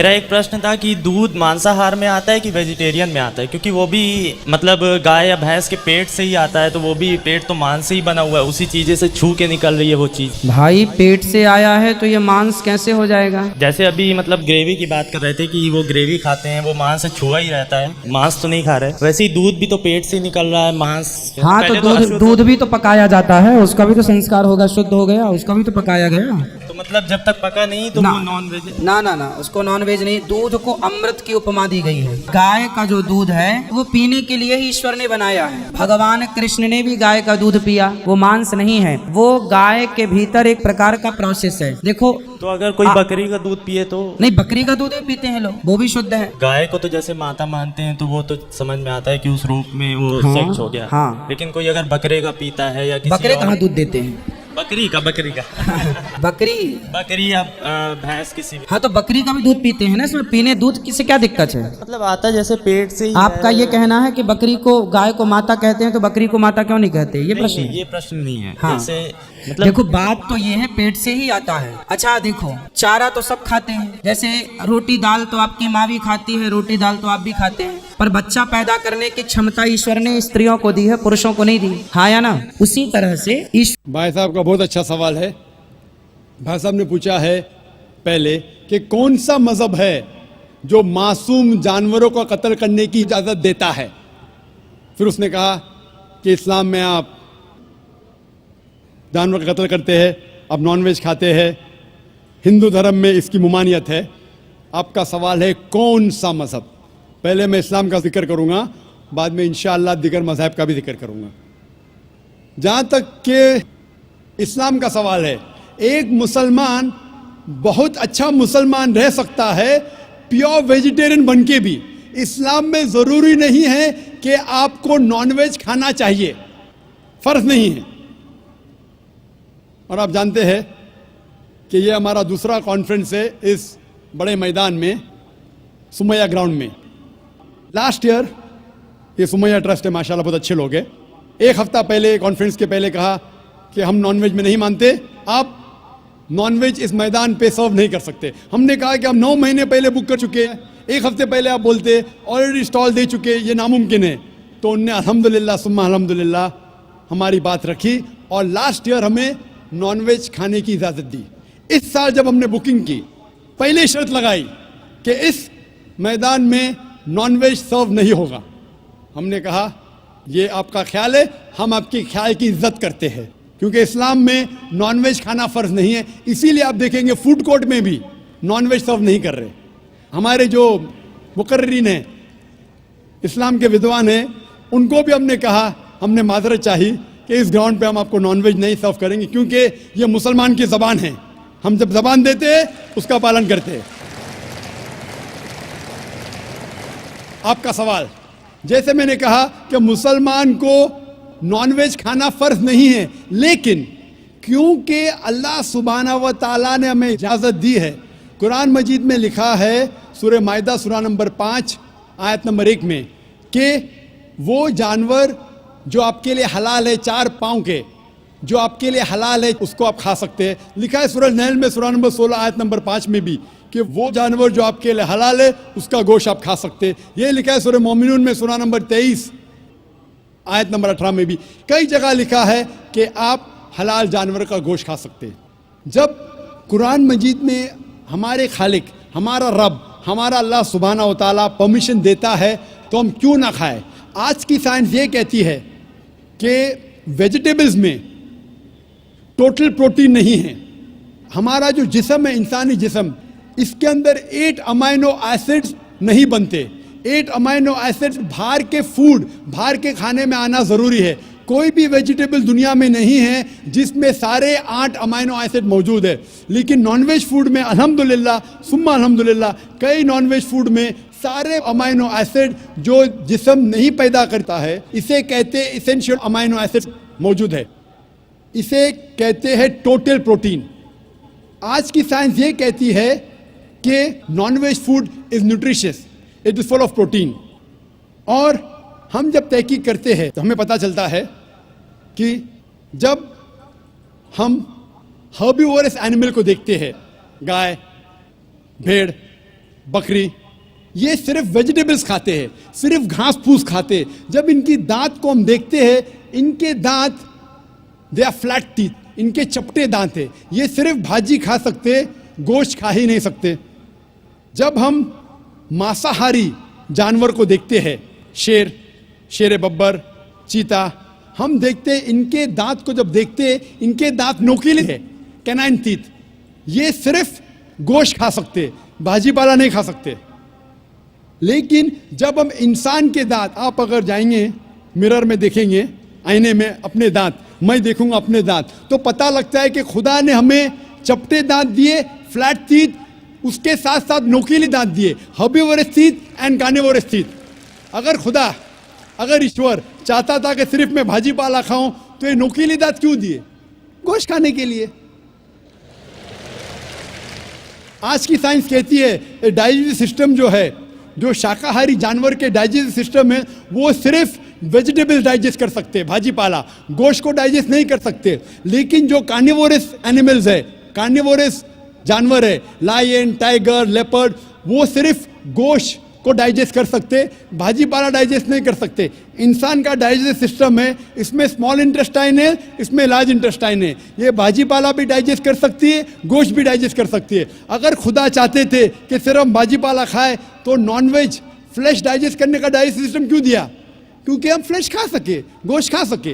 मेरा एक प्रश्न था कि दूध मांसाहार में आता है कि वेजिटेरियन में आता है, क्योंकि वो भी मतलब गाय या भैंस के पेट से ही आता है, तो वो भी पेट तो मांस से ही बना हुआ है, उसी चीज़ें से छू के निकल रही है वो चीज़। भाई पेट से आया है तो ये मांस कैसे हो जाएगा? जैसे अभी मतलब ग्रेवी की बात कर रहे थे कि वो ग्रेवी खाते हैं, वो मांस से छुआ ही रहता है, मांस तो नहीं खा रहे। वैसे ही दूध भी तो पेट से ही निकल रहा है, मांस। हाँ तो दूध भी तो पकाया जाता है, उसका भी तो संस्कार होगा, शुद्ध हो गया, उसका भी तो पकाया गया। तो मतलब जब तक पका नहीं तो वो नॉन वेज ना उसको नॉन वेज नहीं। दूध को अमृत की उपमा दी गई है। गाय का जो दूध है वो पीने के लिए ही ईश्वर ने बनाया है। भगवान कृष्ण ने भी गाय का दूध पिया, वो मांस नहीं है, वो गाय के भीतर एक प्रकार का प्रोसेस है। देखो तो अगर कोई बकरी का दूध पिए तो नहीं, बकरी का दूध भी पीते हैं लोग, वो भी शुद्ध है। गाय को तो जैसे माता मानते हैं तो वो तो समझ में आता है कि उस रूप में वो सेक्स हो गया। हाँ। लेकिन कोई अगर बकरे का पीता है या किसी बकरे और- कहाँ दूध देते हैं? बकरी का बकरी या भैंस किसी भी। हाँ तो बकरी का भी दूध पीते हैं ना, इसमें पीने दूध से क्या दिक्कत है? मतलब आता है जैसे पेट से ही आपका ये कहना है कि बकरी को गाय को माता कहते हैं तो बकरी को माता क्यों नहीं कहते? ये प्रश्न है। ये प्रश्न नहीं है। हाँ। जैसे मतलब देखो बात तो ये है, पेट से ही आता है। अच्छा देखो, चारा तो सब खाते हैं, जैसे रोटी दाल तो आपकी माँ भी खाती है, रोटी दाल तो आप भी खाते हैं, पर बच्चा पैदा करने की क्षमता ईश्वर ने स्त्रियों को दी है, पुरुषों को नहीं दी। हाँ या ना? उसी तरह से भाई साहब का बहुत अच्छा सवाल है। भाई साहब ने पूछा है पहले कि कौन सा मजहब है जो मासूम जानवरों का कत्ल करने की इजाज़त देता है। फिर उसने कहा कि इस्लाम में आप जानवर का कत्ल करते हैं, आप नॉनवेज खाते हैं, हिंदू धर्म में इसकी मुमानियत है। आपका सवाल है कौन सा मजहब। पहले मैं इस्लाम का जिक्र करूँगा, बाद में इंशाअल्लाह दिगर मजहब का भी जिक्र करूँगा। जहाँ तक कि इस्लाम का सवाल है, एक मुसलमान बहुत अच्छा मुसलमान रह सकता है प्योर वेजिटेरियन बन के भी। इस्लाम में ज़रूरी नहीं है कि आपको नॉनवेज खाना चाहिए, फ़र्ज नहीं है। और आप जानते हैं कि ये हमारा दूसरा कॉन्फ्रेंस है इस बड़े मैदान में, सुमैया ग्राउंड में। लास्ट ईयर ये सुमैया ट्रस्ट है, माशाल्लाह बहुत अच्छे लोग हैं। एक हफ्ता पहले कॉन्फ्रेंस के पहले कहा कि हम नॉनवेज में नहीं मानते, आप नॉनवेज इस मैदान पे सर्व नहीं कर सकते। हमने कहा कि हम 9 महीने पहले बुक कर चुके हैं, एक हफ्ते पहले आप बोलते ऑलरेडी स्टॉल दे चुके, ये नामुमकिन है। तो उनने अल्हम्दुलिल्लाह सुम्मा अल्हम्दुलिल्लाह हमारी बात रखी और लास्ट ईयर हमें नॉनवेज खाने की इजाज़त दी। इस साल जब हमने बुकिंग की, पहले शर्त लगाई कि इस मैदान में नॉनवेज सर्व नहीं होगा। हमने कहा ये आपका ख्याल है, हम आपके ख्याल की इज्जत करते हैं, क्योंकि इस्लाम में नॉनवेज खाना फ़र्ज नहीं है। इसीलिए आप देखेंगे फूड कोर्ट में भी नॉनवेज सर्व नहीं कर रहे। हमारे जो मुकर्रिरीन हैं, इस्लाम के विद्वान हैं, उनको भी हमने कहा, हमने माजरत चाही कि इस ग्राउंड पे हम आपको नॉनवेज नहीं सर्व करेंगे, क्योंकि ये मुसलमान की ज़बान है। हम जब ज़बान देते हैं उसका पालन करते हैं। आपका सवाल, जैसे मैंने कहा कि मुसलमान को नॉनवेज खाना फ़र्ज नहीं है, लेकिन क्योंकि अल्लाह सुब्हाना व तआला ने हमें इजाज़त दी है, कुरान मजीद में लिखा है सूरह माइदा सूरा नंबर 5 आयत नंबर 1 में कि वो जानवर जो आपके लिए हलाल है, 4 पाँव के, जो आपके लिए हलाल है उसको आप खा सकते हैं। लिखा है सूरह नहल में सूरा नंबर 16 आयत नंबर 5 में भी कि वो जानवर जो आपके लिए हलाल है उसका गोश्त आप खा सकते हैं। ये लिखा है सूरह मोमिनून में सूरा नंबर 23 आयत नंबर 18 में भी। कई जगह लिखा है कि आप हलाल जानवर का गोश्त खा सकते हैं। जब कुरान मजीद में हमारे खालिक, हमारा रब, हमारा अल्लाह सुब्हाना व तआला परमिशन देता है तो हम क्यों ना खाएं। आज की साइंस ये कहती है कि वेजिटेबल्स में टोटल प्रोटीन नहीं है। हमारा जो जिस्म है, इंसानी जिस्म, इसके अंदर 8 अमाइनो एसिड्स नहीं बनते। 8 अमाइनो एसिड्स बाहर के फूड, बाहर के खाने में आना ज़रूरी है। कोई भी वेजिटेबल दुनिया में नहीं है जिसमें सारे 8 अमाइनो एसिड मौजूद है। लेकिन नॉनवेज फूड में अल्हम्दुलिल्लाह सुम्मा अल्हम्दुलिल्लाह कई नॉनवेज फूड में सारे अमाइनो एसिड जो जिस्म नहीं पैदा करता है, इसे कहते हैं इसेंशियल अमाइनो एसिड मौजूद है। इसे कहते हैं टोटल प्रोटीन। आज की साइंस ये कहती है कि nonveg food is nutritious, it is full of protein. और हम जब तहकीक करते हैं तो हमें पता चलता है कि जब हम हर्बीवोरस एनिमल को देखते हैं, गाय, भेड़, बकरी, ये सिर्फ वेजिटेबल्स खाते हैं, सिर्फ घास फूस खाते हैं। जब इनकी दांत को हम देखते हैं, इनके दांत दे आर फ्लैट टीथ, इनके चपटे दांत है। ये सिर्फ भाजी खा सकते, गोश्त खा ही नहीं सकते। जब हम मांसाहारी जानवर को देखते हैं, शेर बब्बर, चीता, हम देखते हैं इनके दांत को जब देखते हैं, इनके दांत नोकीले हैं, कैनाइन टीथ। ये सिर्फ गोश्त खा सकते, भाजी पाला नहीं खा सकते। लेकिन जब हम इंसान के दांत, आप अगर जाएंगे मिरर में देखेंगे, आईने में अपने दांत, मैं देखूंगा अपने दांत, तो पता लगता है कि खुदा ने हमें चपटे दांत दिए, फ्लैट टीथ, उसके साथ साथ नोकीले दांत दिए, herbivorous teeth and carnivorous teeth. अगर ईश्वर चाहता था कि सिर्फ मैं भाजी पाला खाऊं, तो ये नोकीले दांत क्यों दिए? गोश्त खाने के लिए। आज की साइंस कहती है डाइजेस्टिव सिस्टम जो है, जो शाकाहारी जानवर के डाइजेस्टिव सिस्टम है, वो सिर्फ वेजिटेबल्स डाइजेस्ट कर सकते हैं, भाजी पाला, गोश्त को डाइजेस्ट नहीं कर सकते। लेकिन जो कार्निवोरस एनिमल्स है, कार्निवोरस जानवर है, लायन, टाइगर, लेपर्ड, वो सिर्फ गोश्त को डाइजेस्ट कर सकते, भाजी पाला डाइजेस्ट नहीं कर सकते। इंसान का डाइजेस्टिव सिस्टम है, इसमें स्मॉल इंटेस्टाइन है, इसमें लार्ज इंटेस्टाइन है। ये भाजी पाला भी डाइजेस्ट कर सकती है, गोश्त भी डाइजेस्ट कर सकती है। अगर खुदा चाहते थे कि सिर्फ हम भाजी पाला खाए, तो नॉनवेज फ्लैश डाइजेस्ट करने का डाइजेस्टिव सिस्टम क्यों दिया? क्योंकि हम फ्लैश खा सके, गोश्त खा सके।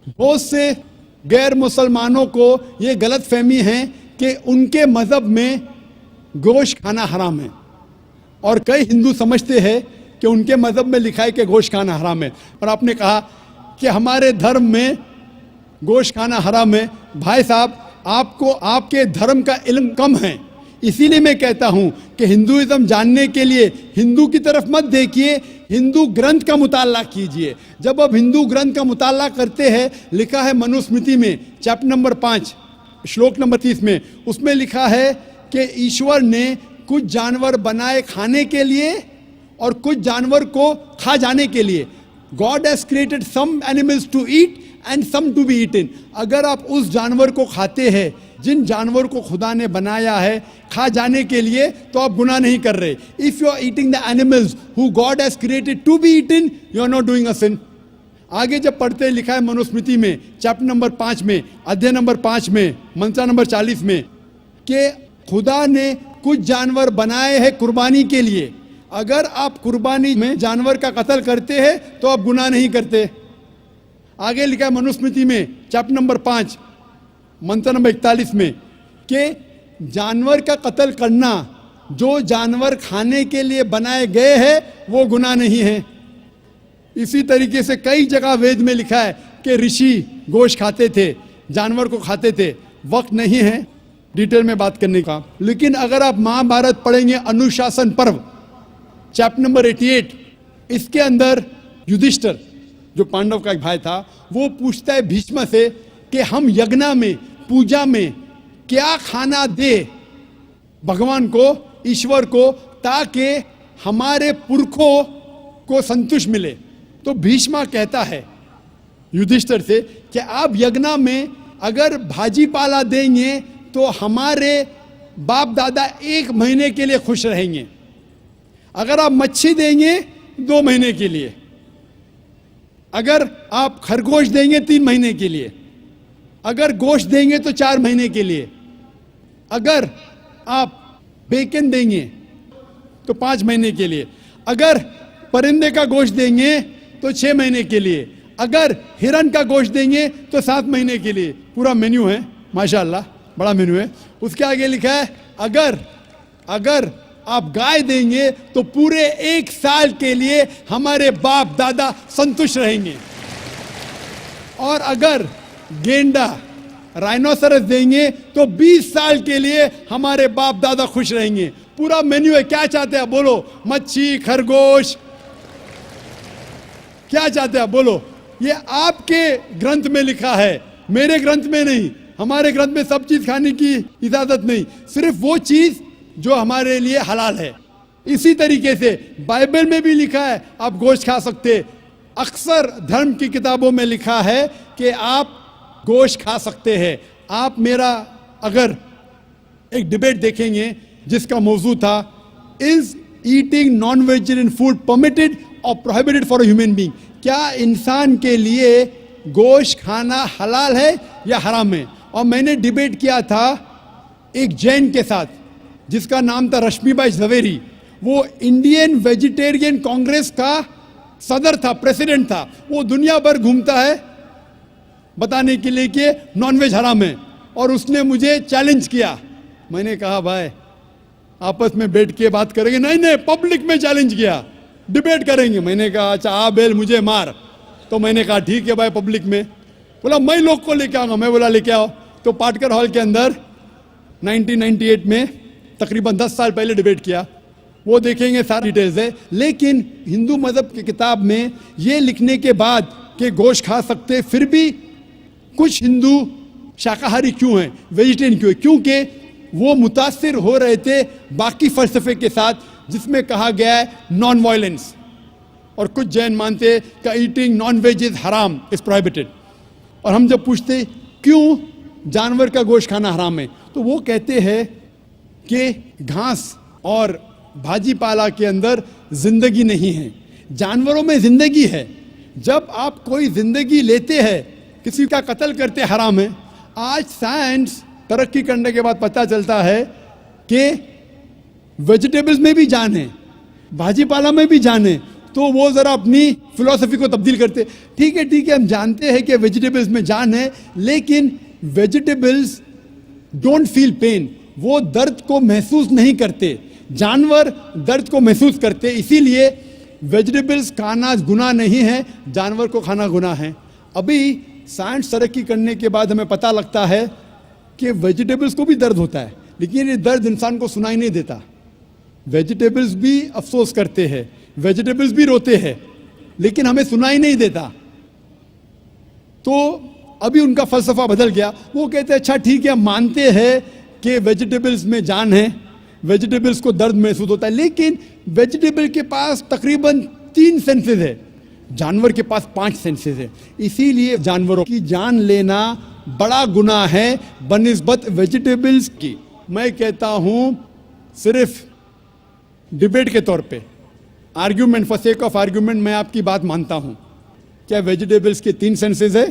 बहुत से गैर मुसलमानों को ये गलत फहमी है कि उनके मजहब में गोश्त खाना हराम है, और कई हिंदू समझते हैं कि उनके मजहब में लिखा है कि गोश्त खाना हराम है। और आपने कहा कि हमारे धर्म में गोश्त खाना हराम है। भाई साहब, आपको आपके धर्म का इल्म कम है, इसीलिए मैं कहता हूं कि हिंदुइज्म जानने के लिए हिंदू की तरफ मत देखिए, हिंदू ग्रंथ का मुताला कीजिए। जब आप हिंदू ग्रंथ का मुताला करते हैं, लिखा है मनुस्मृति में चैप्टर नंबर 5 श्लोक नंबर 30 में, उसमें लिखा है कि ईश्वर ने कुछ जानवर बनाए खाने के लिए और कुछ जानवर को खा जाने के लिए। God has created some animals to eat and some to be eaten. अगर आप उस जानवर को खाते हैं जिन जानवर को खुदा ने बनाया है खा जाने के लिए, तो आप गुनाह नहीं कर रहे। If you are eating the animals who God has created to be eaten, you are not doing a sin. आगे जब पढ़ते हैं, लिखा है मनुस्मृति में चैप्टर नंबर 5 में, अध्याय नंबर 5 में, मंत्र नंबर 40 में, कि खुदा ने कुछ जानवर बनाए हैं कुर्बानी के लिए। अगर आप कुर्बानी में जानवर का कत्ल करते हैं तो आप गुनाह नहीं करते। आगे लिखा है मनुस्मृति में चैप्टर नंबर 5 मंत्र नंबर 41 में कि जानवर का कत्ल करना, जो जानवर खाने के लिए बनाए गए हैं, वो गुनाह नहीं है। इसी तरीके से कई जगह वेद में लिखा है कि ऋषि गोश्त खाते थे, जानवर को खाते थे। वक्त नहीं है डिटेल में बात करने का, लेकिन अगर आप महाभारत पढ़ेंगे अनुशासन पर्व चैप्टर नंबर 88, इसके अंदर युधिष्ठिर जो पांडव का एक भाई था, वो पूछता है भीष्म से कि हम यज्ञ में, पूजा में क्या खाना दे भगवान को, ईश्वर को, ताकि हमारे पुरखों को संतुष्ट मिले। तो भीष्म कहता है युधिष्ठिर से कि आप यज्ञ में अगर भाजी पाला देंगे तो हमारे बाप दादा 1 महीने के लिए खुश रहेंगे। अगर आप मच्छी देंगे 2 महीने के लिए, अगर आप खरगोश देंगे 3 महीने के लिए, अगर गोश्त देंगे तो 4 महीने के लिए, अगर आप बेकन देंगे तो 5 महीने के लिए, अगर परिंदे का गोश्त देंगे तो 6 महीने के लिए, अगर हिरन का गोश्त देंगे तो 7 महीने के लिए। पूरा मेन्यू है, माशाल्लाह बड़ा मेन्यू है। उसके आगे लिखा है अगर आप गाय देंगे तो पूरे 1 साल के लिए हमारे बाप दादा संतुष्ट रहेंगे, और अगर गेंडा राइनोसरस देंगे तो 20 साल के लिए हमारे बाप दादा खुश रहेंगे। पूरा मेन्यू है। क्या चाहते हैं बोलो? मच्छी, खरगोश, क्या चाहते हैं बोलो? ये आपके ग्रंथ में लिखा है, मेरे ग्रंथ में नहीं। हमारे ग्रंथ में सब चीज खाने की इजाजत नहीं, सिर्फ वो चीज जो हमारे लिए हलाल है। इसी तरीके से बाइबल में भी लिखा है आप गोश्त खा सकते। अक्सर धर्म की किताबों में लिखा है कि आप गोश्त खा सकते हैं। आप मेरा अगर एक डिबेट देखेंगे जिसका मौजू था is eating non vegetarian food permitted और prohibited for a human being, क्या इंसान के लिए गोश्त खाना हलाल है या हराम है। और मैंने डिबेट किया था एक जैन के साथ जिसका नाम था रश्मिबाई झवेरी, वो इंडियन वेजिटेरियन कांग्रेस का सदर था, प्रेसिडेंट था। वो दुनिया भर घूमता है बताने के लिए कि नॉनवेज हराम है, और उसने मुझे चैलेंज किया। मैंने कहा भाई आपस में बैठ के बात करेंगे, नहीं नहीं पब्लिक में चैलेंज किया, डिबेट करेंगे। मैंने कहा अच्छा आ बेल मुझे मार, तो मैंने कहा ठीक है भाई पब्लिक में। बोला मैं लोग को लेके आऊंगा, मैं बोला लेके आओ। तो पाटकर हॉल के अंदर 1998 में तकरीबन 10 साल पहले डिबेट किया, वो देखेंगे सारी डिटेल्स है। लेकिन हिंदू मजहब की किताब में ये लिखने के बाद कि गोश्त खा सकते, फिर भी कुछ हिंदू शाकाहारी क्यों हैं, वेजिटेरियन क्यों है, क्योंकि वो मुतासिर हो रहे थे बाकी फलसफे के साथ जिसमें कहा गया है नॉन वायलेंस। और कुछ जैन मानते कि ईटिंग नॉन वेज इज हराम, इज प्रोहिबिटेड। और हम जब पूछते क्यों जानवर का गोश्त खाना हराम है, तो वो कहते हैं कि घास और भाजी पाला के अंदर जिंदगी नहीं है, जानवरों में जिंदगी है। जब आप कोई जिंदगी लेते हैं, किसी का कत्ल करते हराम है। आज साइंस तरक्की करने के बाद पता चलता है कि वेजिटेबल्स में भी जान है, भाजी पाला में भी जान है, तो वो ज़रा अपनी फिलॉसफी को तब्दील करते। ठीक है हम जानते हैं कि वेजिटेबल्स में जान है, लेकिन वेजिटेबल्स डोंट फील पेन, वो दर्द को महसूस नहीं करते, जानवर दर्द को महसूस करते। इसीलिए वेजिटेबल्स खाना गुनाह नहीं है, जानवर को खाना गुनाह है। अभी साइंस तरक्की करने के बाद हमें पता लगता है कि वेजिटेबल्स को भी दर्द होता है, लेकिन ये दर्द इंसान को सुनाई नहीं देता। वेजिटेबल्स भी अफसोस करते हैं, वेजिटेबल्स भी रोते हैं, लेकिन हमें सुनाई नहीं देता। तो अभी उनका फलसफा बदल गया, वो कहते हैं अच्छा ठीक है मानते हैं कि वेजिटेबल्स में जान है, वेजिटेबल्स को दर्द महसूस होता है, लेकिन वेजिटेबल के पास तकरीबन 3 सेंसेस है, जानवर के पास 5 सेंसेस है। इसीलिए जानवरों की जान लेना बड़ा गुनाह है बनिस्बत वेजिटेबल्स की। मैं कहता हूं सिर्फ डिबेट के तौर पे, argument, for sake of argument, मैं आपकी बात मानता हूं। क्या वेजिटेबल्स के 3 सेंसेस है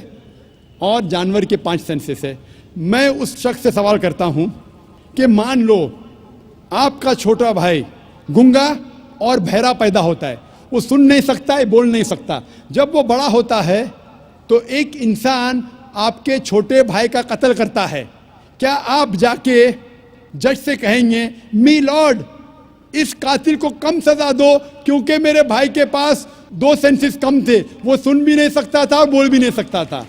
और जानवर के 5 सेंसेस है। मैं उस शख्स से सवाल करता हूं कि मान लो आपका छोटा भाई गूंगा और बहरा पैदा होता है, वो सुन नहीं सकता है, बोल नहीं सकता। जब वो बड़ा होता है तो एक इंसान आपके छोटे भाई का कत्ल करता है, क्या आप जाके जज से कहेंगे मी लॉर्ड इस कातिल को कम सजा दो क्योंकि मेरे भाई के पास 2 सेंसेस कम थे, वो सुन भी नहीं सकता था और बोल भी नहीं सकता था।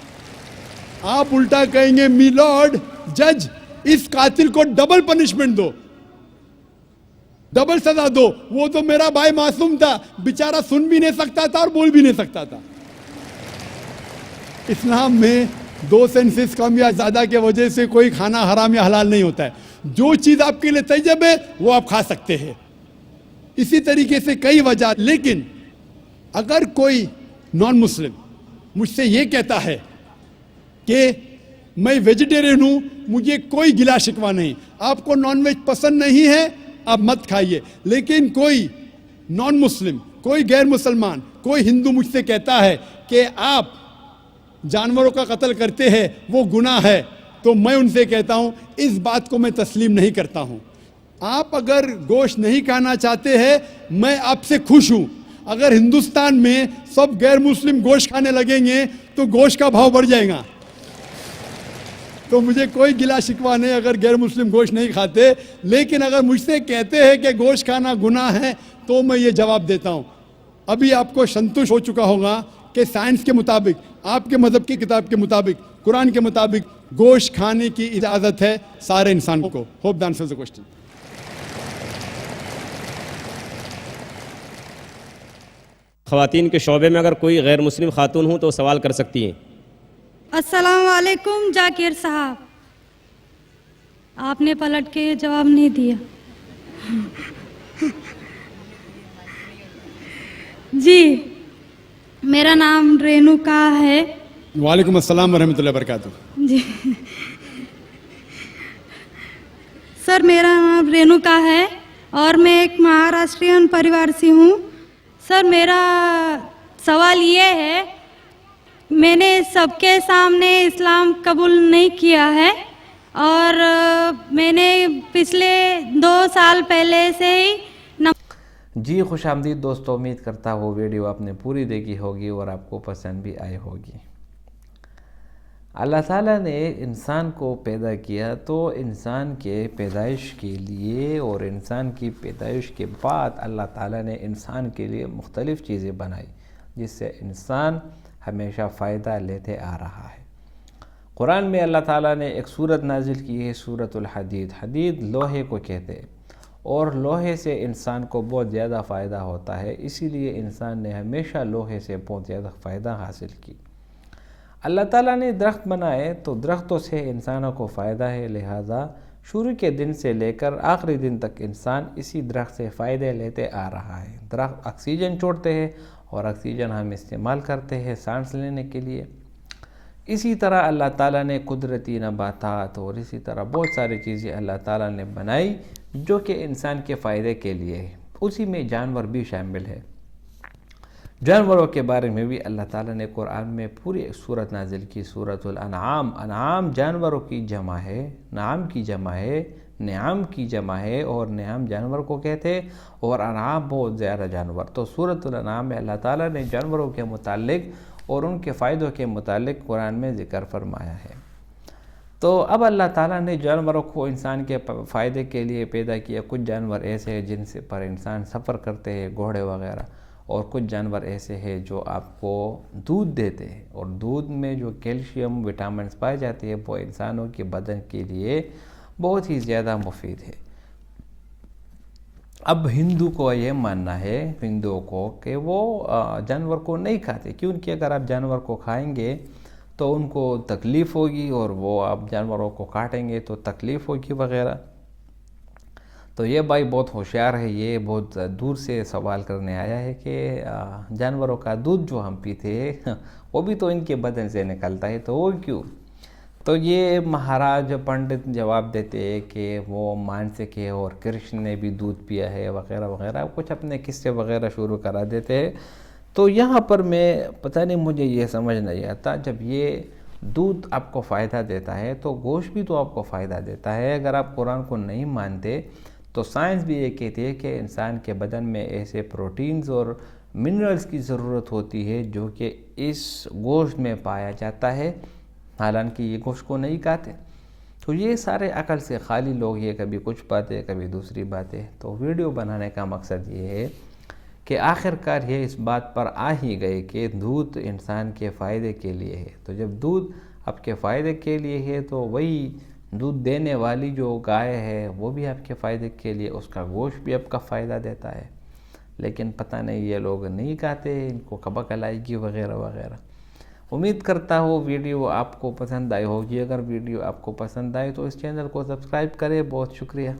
आप उल्टा कहेंगे मी लॉर्ड जज इस कातिल को डबल पनिशमेंट दो, डबल सजा दो, वो तो मेरा भाई मासूम था, बेचारा सुन भी नहीं सकता था और बोल भी नहीं सकता था। इस्लाम में 2 सेंसेस कम या ज्यादा के वजह से कोई खाना हराम या हलाल नहीं होता है। जो चीज आपके लिए तैयब है वो आप खा सकते हैं। इसी तरीके से कई वजह। लेकिन अगर कोई नॉन मुस्लिम मुझसे ये कहता है कि मैं वेजिटेरियन हूं, मुझे कोई गिला शिकवा नहीं, आपको नॉनवेज पसंद नहीं है आप मत खाइए, लेकिन कोई नॉन मुस्लिम, कोई गैर मुसलमान, कोई हिंदू मुझसे कहता है कि आप जानवरों का कत्ल करते हैं वो गुनाह है, तो मैं उनसे कहता हूं इस बात को मैं तस्लीम नहीं करता हूं। आप अगर गोश्त नहीं खाना चाहते हैं, मैं आपसे खुश हूं। अगर हिंदुस्तान में सब गैर मुस्लिम गोश्त खाने लगेंगे तो गोश्त का भाव बढ़ जाएगा। तो मुझे कोई गिला शिकवा नहीं अगर गैर मुस्लिम गोश्त नहीं खाते, लेकिन अगर मुझसे कहते हैं कि गोश्त खाना गुनाह है तो मैं ये जवाब देता हूं। अभी आपको संतुष्ट हो चुका होगा कि साइंस के मुताबिक, आपके मजहब की किताब के मुताबिक, कुरान के मुताबिक गोश्त खाने की इजाज़त है सारे इंसान को। Hope the answer the question. ख़वातीन के शोबे में अगर कोई गैर मुस्लिम खातून हो तो सवाल कर सकती हैं। अस्सलाम वालेकुम जाकिर साहब, आपने पलट के जवाब नहीं दिया। जी, मेरा नाम रेणुका है। वालेकुम अस्सलाम वरहमतुल्लाहि वबरकातुहू। जी, सर मेरा नाम रेणुका है और मैं एक महाराष्ट्रियन परिवार से हूँ। सर मेरा सवाल ये है, मैंने सबके सामने इस्लाम कबूल नहीं किया है और मैंने पिछले 2 साल पहले से ही जी खुश आमदीद दोस्तों, उम्मीद करता वो वीडियो आपने पूरी देखी होगी और आपको पसंद भी आई होगी। अल्लाह ताला ने इंसान को पैदा किया तो इंसान के पैदाइश के लिए और इंसान की पैदाइश के बाद अल्लाह ताला ने इंसान के लिए मुख्तलिफ़ चीज़ें बनाई जिससे इंसान हमेशा फ़ायदा लेते आ रहा है। कुरान में अल्लाह ताला ने एक सूरत नाजिल की है, सूरतुल हदीद। हदीद लोहे को कहते हैं और लोहे से इंसान को बहुत ज़्यादा फ़ायदा होता है, इसीलिए इंसान ने हमेशा लोहे से बहुत ज़्यादा फ़ायदा हासिल की। अल्लाह ताला ने दरख्त बनाए तो दरख्तों से इंसानों को फ़ायदा है, लिहाजा शुरू के दिन से लेकर आखिरी दिन तक इंसान इसी दरख्त से फ़ायदे लेते आ रहा है। दरख्त ऑक्सीजन छोड़ते हैं और ऑक्सीजन हम इस्तेमाल करते हैं सांस लेने के लिए। इसी तरह अल्लाह ताला ने कुदरती नबातात और इसी तरह बहुत सारी चीज़ें अल्लाह ताला ने बनाई जो कि इंसान के फ़ायदे के लिए है। उसी में जानवर भी शामिल है। जानवरों के बारे में भी अल्लाह ताला ने कुरान में पूरी सूरत नाजिल की, सूरतुल अनआम। अनआम जानवरों की जमा है, नाम की जमा है, नियाम की जमा है और नियाम जानवर को कहते हैं और अनआम बहुत ज़्यादा जानवर। तो सूरतुल अनआम में अल्लाह ताला ने जानवरों के मुतालिक और उनके फ़ायदों के मुतालिक कुरान में ज़िक्र फरमाया है। तो अब अल्लाह ताला ने जानवरों को इंसान के फ़ायदे के लिए पैदा किया। कुछ जानवर ऐसे हैं जिनसे पर इंसान सफ़र करते हैं, घोड़े वगैरह, और कुछ जानवर ऐसे हैं जो आपको दूध देते हैं और दूध में जो कैल्शियम विटामिन्स पाए जाते हैं वो इंसानों के बदन के लिए बहुत ही ज़्यादा मुफीद है। अब हिंदू को ये मानना है, हिंदुओं को, कि वो जानवर को नहीं खाते, क्योंकि अगर आप जानवर को खाएंगे तो उनको तकलीफ़ होगी और वो आप जानवरों को काटेंगे तो तकलीफ़ होगी वगैरह। तो ये भाई बहुत होशियार है, ये बहुत दूर से सवाल करने आया है कि जानवरों का दूध जो हम पीते हैं वो भी तो इनके बदन से निकलता है, तो वो क्यों? तो ये महाराज पंडित जवाब देते हैं कि वो मानसिक है और कृष्ण ने भी दूध पिया है वगैरह वगैरह, कुछ अपने किस्से वगैरह शुरू करा देते हैं। तो यहाँ पर मैं पता नहीं, मुझे ये समझ नहीं आता, जब ये दूध आपको फ़ायदा देता है तो गोश्त भी तो आपको फ़ायदा देता है। अगर आप कुरान को नहीं मानते तो साइंस भी ये कहती है कि इंसान के बदन में ऐसे प्रोटीन्स और मिनरल्स की ज़रूरत होती है जो कि इस गोश्त में पाया जाता है, हालांकि ये गोश्त को नहीं खाते। तो ये सारे अकल से खाली लोग ये कभी कुछ बातें कभी दूसरी बातें। तो वीडियो बनाने का मकसद ये है कि आखिरकार ये इस बात पर आ ही गए कि दूध इंसान के फ़ायदे के लिए है। तो जब दूध आपके फ़ायदे के लिए है तो वही दूध देने वाली जो गाय है वो भी आपके फ़ायदे के लिए, उसका गोश्त भी आपका फ़ायदा देता है। लेकिन पता नहीं ये लोग नहीं खाते, इनको कबक आएगी वगैरह वगैरह। उम्मीद करता हूँ वीडियो आपको पसंद आई होगी। अगर वीडियो आपको पसंद आए तो इस चैनल को सब्सक्राइब करें। बहुत शुक्रिया।